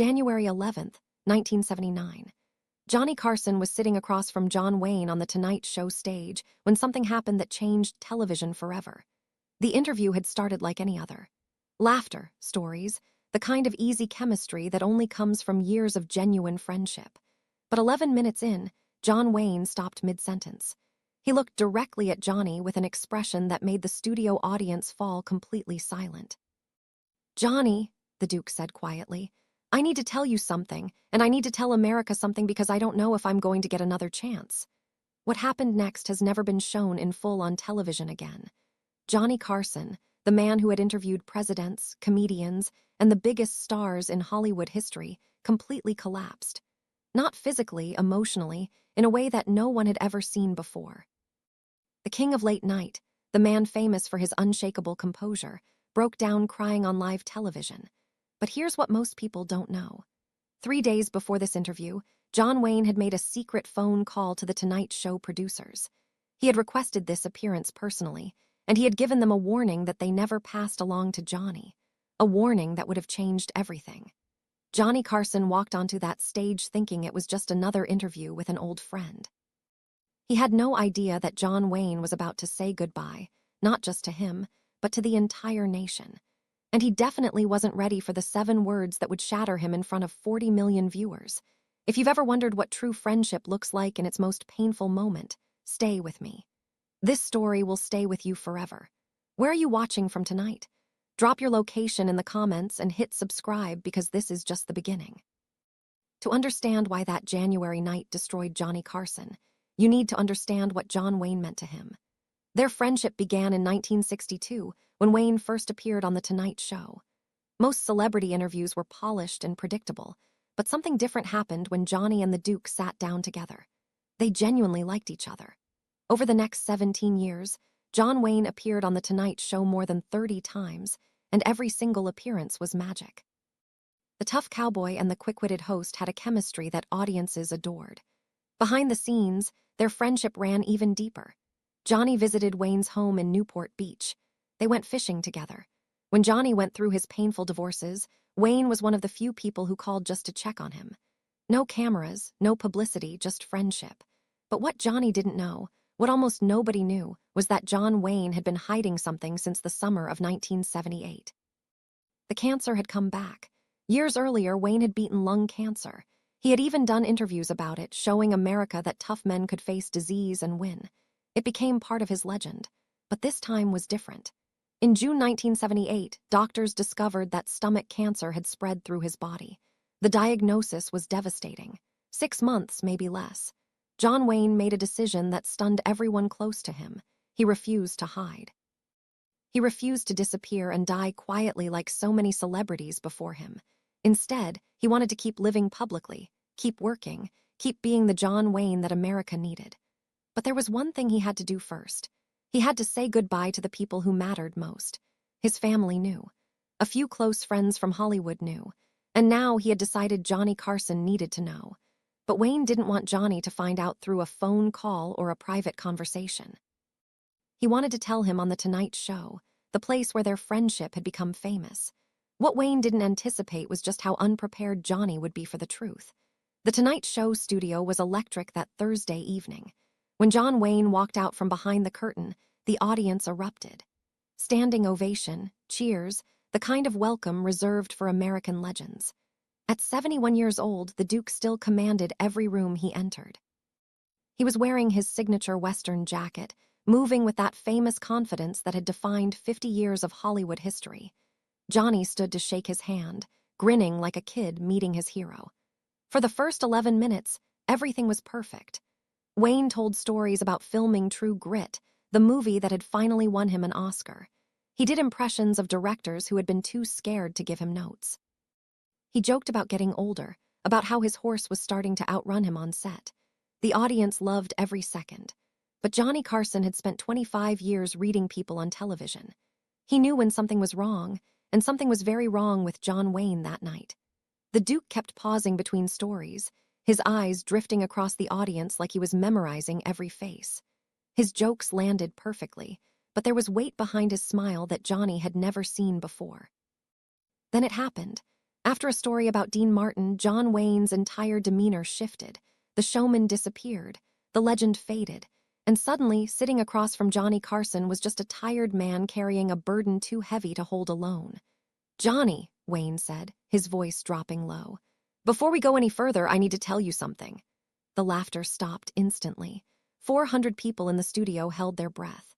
January 11th, 1979. Johnny Carson was sitting across from John Wayne on The Tonight Show stage when something happened that changed television forever. The interview had started like any other. Laughter, stories, the kind of easy chemistry that only comes from years of genuine friendship. But 11 minutes in, John Wayne stopped mid-sentence. He looked directly at Johnny with an expression that made the studio audience fall completely silent. "Johnny," the Duke said quietly, "I need to tell you something, and I need to tell America something because I don't know if I'm going to get another chance." What happened next has never been shown in full on television again. Johnny Carson, the man who had interviewed presidents, comedians, and the biggest stars in Hollywood history, completely collapsed. Not physically, emotionally, in a way that no one had ever seen before. The king of late night, the man famous for his unshakable composure, broke down crying on live television. But here's what most people don't know. 3 days before this interview, John Wayne had made a secret phone call to The Tonight Show producers. He had requested this appearance personally, and he had given them a warning that they never passed along to Johnny. A warning that would have changed everything. Johnny Carson walked onto that stage thinking it was just another interview with an old friend. He had no idea that John Wayne was about to say goodbye, not just to him, but to the entire nation. And he definitely wasn't ready for the 7 words that would shatter him in front of 40 million viewers. If you've ever wondered what true friendship looks like in its most painful moment, stay with me. This story will stay with you forever. Where are you watching from tonight? Drop your location in the comments and hit subscribe because this is just the beginning. To understand why that January night destroyed Johnny Carson, you need to understand what John Wayne meant to him. Their friendship began in 1962 when Wayne first appeared on The Tonight Show. Most celebrity interviews were polished and predictable, but something different happened when Johnny and the Duke sat down together. They genuinely liked each other. Over the next 17 years, John Wayne appeared on The Tonight Show more than 30 times, and every single appearance was magic. The tough cowboy and the quick-witted host had a chemistry that audiences adored. Behind the scenes, their friendship ran even deeper. Johnny visited Wayne's home in Newport Beach. They went fishing together. When Johnny went through his painful divorces, Wayne was one of the few people who called just to check on him. No cameras, no publicity, just friendship. But what Johnny didn't know, what almost nobody knew, was that John Wayne had been hiding something since the summer of 1978. The cancer had come back. Years earlier, Wayne had beaten lung cancer. He had even done interviews about it, showing America that tough men could face disease and win. It became part of his legend. But this time was different. In June 1978, doctors discovered that stomach cancer had spread through his body. The diagnosis was devastating. 6 months, maybe less. John Wayne made a decision that stunned everyone close to him. He refused to hide. He refused to disappear and die quietly like so many celebrities before him. Instead, he wanted to keep living publicly, keep working, keep being the John Wayne that America needed. But there was one thing he had to do first. He had to say goodbye to the people who mattered most. His family knew. A few close friends from Hollywood knew. And now he had decided Johnny Carson needed to know. But Wayne didn't want Johnny to find out through a phone call or a private conversation. He wanted to tell him on The Tonight Show, the place where their friendship had become famous. What Wayne didn't anticipate was just how unprepared Johnny would be for the truth. The Tonight Show studio was electric that Thursday evening. When John Wayne walked out from behind the curtain, the audience erupted. Standing ovation, cheers, the kind of welcome reserved for American legends. At 71 years old, the Duke still commanded every room he entered. He was wearing his signature Western jacket, moving with that famous confidence that had defined 50 years of Hollywood history. Johnny stood to shake his hand, grinning like a kid meeting his hero. For the first 11 minutes, everything was perfect. Wayne told stories about filming True Grit, the movie that had finally won him an Oscar. He did impressions of directors who had been too scared to give him notes. He joked about getting older, about how his horse was starting to outrun him on set. The audience loved every second. But Johnny Carson had spent 25 years reading people on television. He knew when something was wrong, and something was very wrong with John Wayne that night. The Duke kept pausing between stories, his eyes drifting across the audience like he was memorizing every face. His jokes landed perfectly, but there was weight behind his smile that Johnny had never seen before. Then it happened. After a story about Dean Martin, John Wayne's entire demeanor shifted. The showman disappeared, the legend faded, and suddenly, sitting across from Johnny Carson was just a tired man carrying a burden too heavy to hold alone. "Johnny," Wayne said, his voice dropping low. "Before we go any further, I need to tell you something." The laughter stopped instantly. 400 people in the studio held their breath.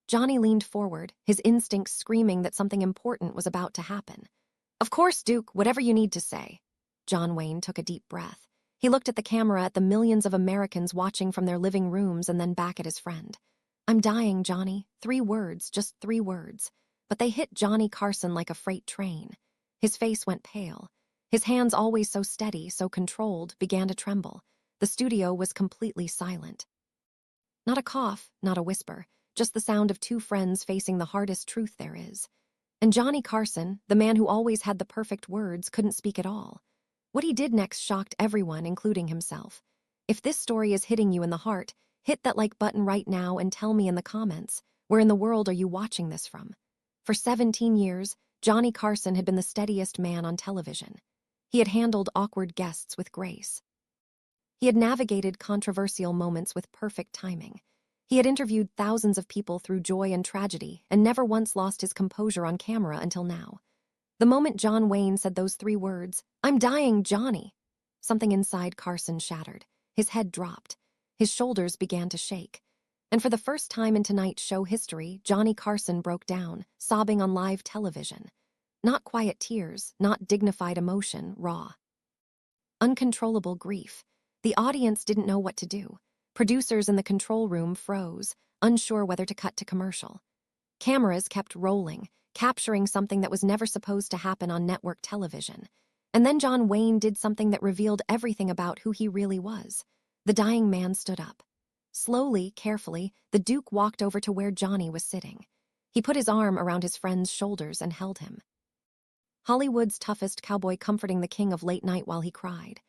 Johnny leaned forward, his instincts screaming that something important was about to happen. "Of course, Duke, whatever you need to say." John Wayne took a deep breath. He looked at the camera at the millions of Americans watching from their living rooms and then back at his friend. "I'm dying, Johnny." 3 words, just 3 words. But they hit Johnny Carson like a freight train. His face went pale. His hands, always so steady, so controlled, began to tremble. The studio was completely silent. Not a cough, not a whisper, just the sound of 2 friends facing the hardest truth there is. And Johnny Carson, the man who always had the perfect words, couldn't speak at all. What he did next shocked everyone, including himself. If this story is hitting you in the heart, hit that like button right now and tell me in the comments, where in the world are you watching this from? For 17 years, Johnny Carson had been the steadiest man on television. He had handled awkward guests with grace. He had navigated controversial moments with perfect timing. He had interviewed thousands of people through joy and tragedy and never once lost his composure on camera until now. The moment John Wayne said those 3 words, "I'm dying, Johnny," something inside Carson shattered. His head dropped. His shoulders began to shake. And for the first time in tonight's show history, Johnny Carson broke down, sobbing on live television. Not quiet tears, not dignified emotion, raw. Uncontrollable grief. The audience didn't know what to do. Producers in the control room froze, unsure whether to cut to commercial. Cameras kept rolling, capturing something that was never supposed to happen on network television. And then John Wayne did something that revealed everything about who he really was. The dying man stood up. Slowly, carefully, the Duke walked over to where Johnny was sitting. He put his arm around his friend's shoulders and held him. Hollywood's toughest cowboy comforting the king of late night while he cried.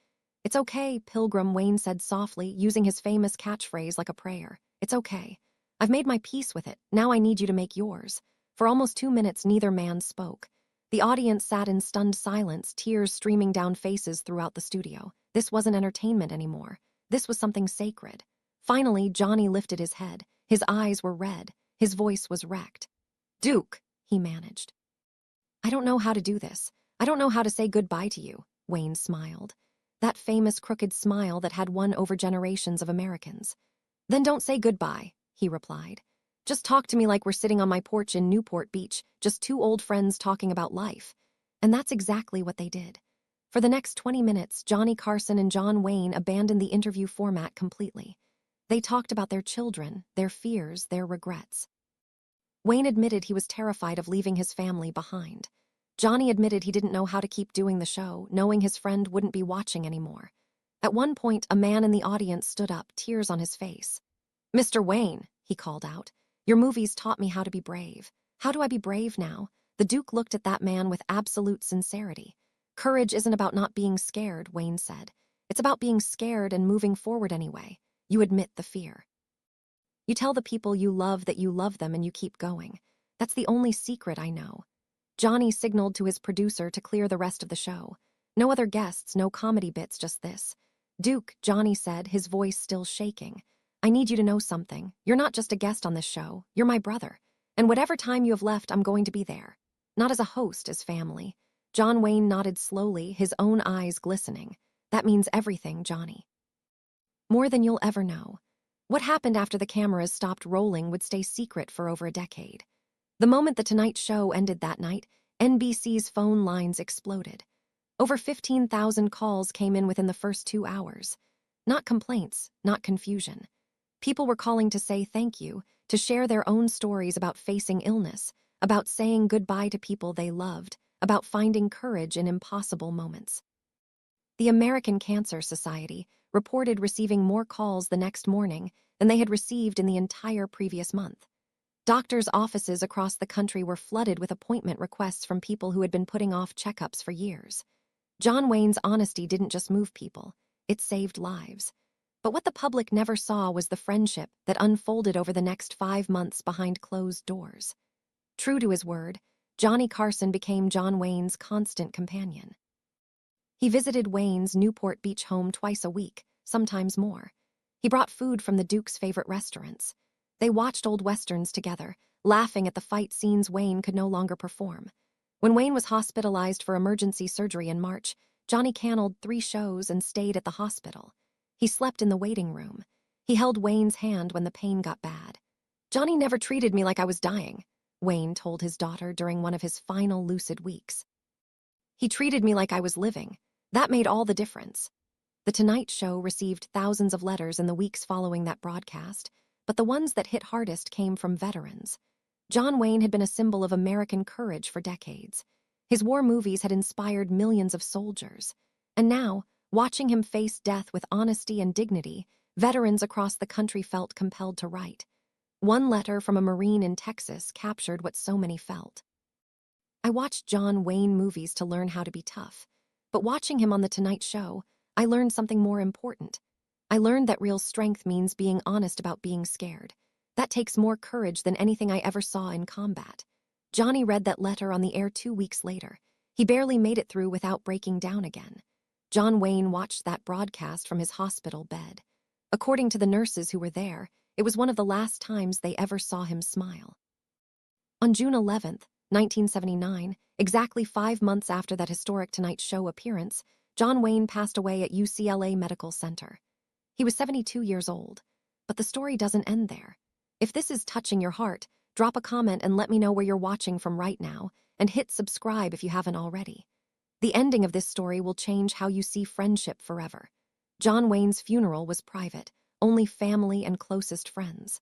"It's okay, Pilgrim," Wayne said softly, using his famous catchphrase like a prayer. "It's okay. I've made my peace with it. Now I need you to make yours." For almost 2 minutes, neither man spoke. The audience sat in stunned silence, tears streaming down faces throughout the studio. This wasn't entertainment anymore. This was something sacred. Finally, Johnny lifted his head. His eyes were red. His voice was wrecked. "Duke," he managed. "I don't know how to do this. I don't know how to say goodbye to you," Wayne smiled. That famous crooked smile that had won over generations of Americans. "Then don't say goodbye," he replied. "Just talk to me like we're sitting on my porch in Newport Beach, just 2 old friends talking about life." And that's exactly what they did. For the next 20 minutes, Johnny Carson and John Wayne abandoned the interview format completely. They talked about their children, their fears, their regrets. Wayne admitted he was terrified of leaving his family behind. Johnny admitted he didn't know how to keep doing the show, knowing his friend wouldn't be watching anymore. At one point, a man in the audience stood up, tears on his face. "Mr. Wayne," he called out, "your movies taught me how to be brave. How do I be brave now?" The Duke looked at that man with absolute sincerity. "Courage isn't about not being scared," Wayne said. "It's about being scared and moving forward anyway. You admit the fear. You tell the people you love that you love them and you keep going. That's the only secret I know." Johnny signaled to his producer to clear the rest of the show. No other guests, no comedy bits, just this. "Duke," Johnny said, his voice still shaking, "I need you to know something. You're not just a guest on this show. You're my brother. And whatever time you have left, I'm going to be there. Not as a host, as family." John Wayne nodded slowly, his own eyes glistening. "That means everything, Johnny. More than you'll ever know." What happened after the cameras stopped rolling would stay secret for over a decade. The moment The Tonight Show ended that night, NBC's phone lines exploded. Over 15,000 calls came in within the first 2 hours. Not complaints, not confusion. People were calling to say thank you, to share their own stories about facing illness, about saying goodbye to people they loved, about finding courage in impossible moments. The American Cancer Society reported receiving more calls the next morning than they had received in the entire previous month. Doctors' offices across the country were flooded with appointment requests from people who had been putting off checkups for years. John Wayne's honesty didn't just move people, it saved lives. But what the public never saw was the friendship that unfolded over the next 5 months behind closed doors. True to his word, Johnny Carson became John Wayne's constant companion. He visited Wayne's Newport Beach home twice a week, sometimes more. He brought food from the Duke's favorite restaurants. They watched old westerns together, laughing at the fight scenes Wayne could no longer perform. When Wayne was hospitalized for emergency surgery in March, Johnny canceled 3 shows and stayed at the hospital. He slept in the waiting room. He held Wayne's hand when the pain got bad. "Johnny never treated me like I was dying," Wayne told his daughter during one of his final lucid weeks. "He treated me like I was living. That made all the difference." The Tonight Show received thousands of letters in the weeks following that broadcast, but the ones that hit hardest came from veterans. John Wayne had been a symbol of American courage for decades. His war movies had inspired millions of soldiers. And now, watching him face death with honesty and dignity, veterans across the country felt compelled to write. One letter from a Marine in Texas captured what so many felt. "I watched John Wayne movies to learn how to be tough, but watching him on The Tonight Show, I learned something more important. I learned that real strength means being honest about being scared. That takes more courage than anything I ever saw in combat." Johnny read that letter on the air 2 weeks later. He barely made it through without breaking down again. John Wayne watched that broadcast from his hospital bed. According to the nurses who were there, it was one of the last times they ever saw him smile. On June 11, 1979, exactly 5 months after that historic Tonight Show appearance, John Wayne passed away at UCLA Medical Center. He was 72 years old. But the story doesn't end there. If this is touching your heart, drop a comment and let me know where you're watching from right now, and hit subscribe if you haven't already. The ending of this story will change how you see friendship forever. John Wayne's funeral was private, only family and closest friends.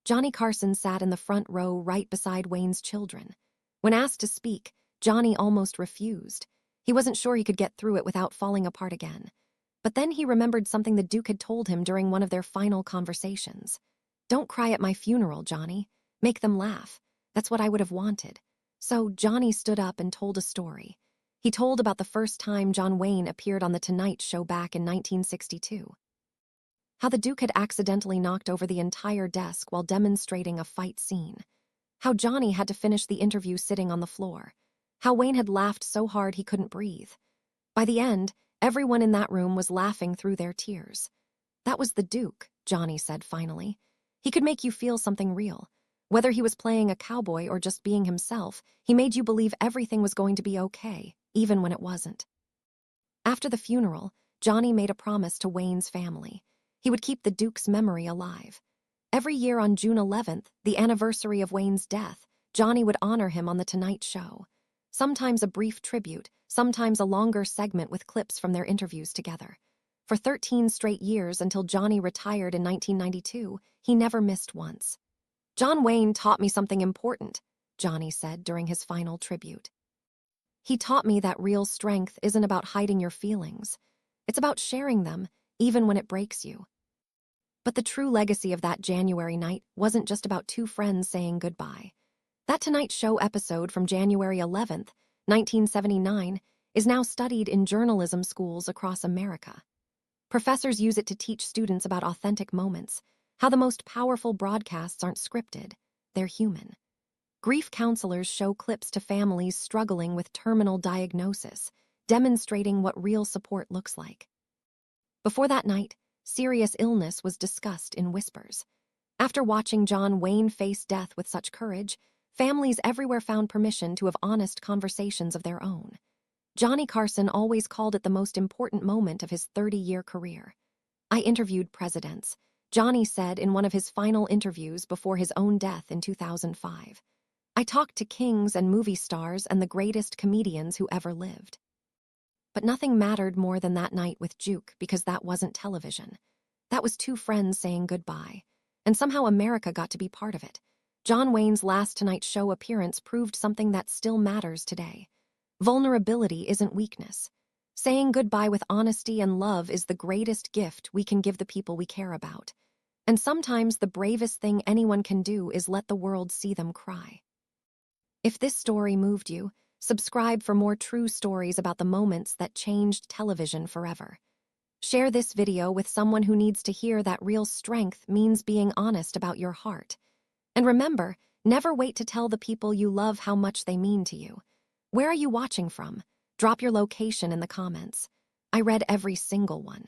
Johnny Carson sat in the front row right beside Wayne's children. When asked to speak, Johnny almost refused. He wasn't sure he could get through it without falling apart again. But then he remembered something the Duke had told him during one of their final conversations. "Don't cry at my funeral, Johnny. Make them laugh. That's what I would have wanted." So Johnny stood up and told a story. He told about the first time John Wayne appeared on The Tonight Show back in 1962. How the Duke had accidentally knocked over the entire desk while demonstrating a fight scene. How Johnny had to finish the interview sitting on the floor. How Wayne had laughed so hard he couldn't breathe. By the end, everyone in that room was laughing through their tears. "That was the Duke," Johnny said finally. "He could make you feel something real. Whether he was playing a cowboy or just being himself, he made you believe everything was going to be okay, even when it wasn't." After the funeral, Johnny made a promise to Wayne's family. He would keep the Duke's memory alive. Every year on June 11th, the anniversary of Wayne's death, Johnny would honor him on The Tonight Show. Sometimes a brief tribute, sometimes a longer segment with clips from their interviews together. For 13 straight years until Johnny retired in 1992, he never missed once. "John Wayne taught me something important," Johnny said during his final tribute. "He taught me that real strength isn't about hiding your feelings. It's about sharing them, even when it breaks you." But the true legacy of that January night wasn't just about 2 friends saying goodbye. That Tonight Show episode from January 11th, 1979, is now studied in journalism schools across America. Professors use it to teach students about authentic moments, how the most powerful broadcasts aren't scripted, they're human. Grief counselors show clips to families struggling with terminal diagnosis, demonstrating what real support looks like. Before that night, serious illness was discussed in whispers. After watching John Wayne face death with such courage, families everywhere found permission to have honest conversations of their own. Johnny Carson always called it the most important moment of his 30-year career. "I interviewed presidents," Johnny said in one of his final interviews before his own death in 2005. "I talked to kings and movie stars and the greatest comedians who ever lived." But nothing mattered more than that night with Duke because that wasn't television. That was 2 friends saying goodbye. And somehow America got to be part of it. John Wayne's last Tonight Show appearance proved something that still matters today. Vulnerability isn't weakness. Saying goodbye with honesty and love is the greatest gift we can give the people we care about. And sometimes the bravest thing anyone can do is let the world see them cry. If this story moved you, subscribe for more true stories about the moments that changed television forever. Share this video with someone who needs to hear that real strength means being honest about your heart. And remember, Never wait to tell the people you love how much they mean to you. Where are you watching from? Drop your location in the comments. I read every single one.